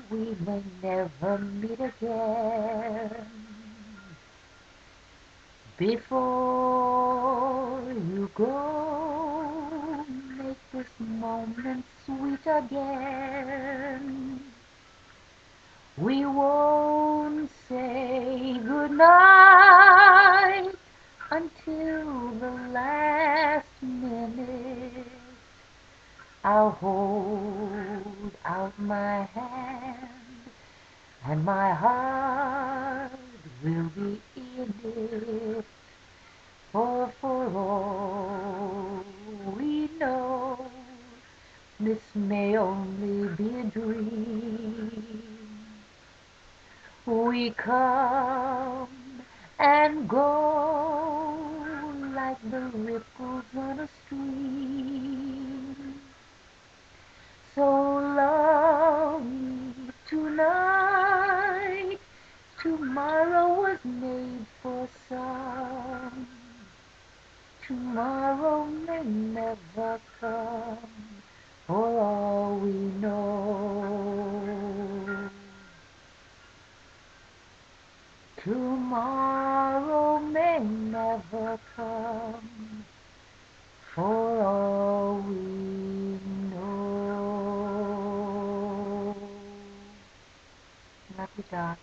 we may never meet again. Before you go, make this moment sweet again. We won't say goodnight until the last minute. I'll hold out my hand and my heart will be in it. For all we know, this may only be a dream. We come and go like the ripples on a stream. So love me tonight. Tomorrow was made for some. Tomorrow may never come, for all we know. Tomorrow may never come, for all we know. Love you, Doc.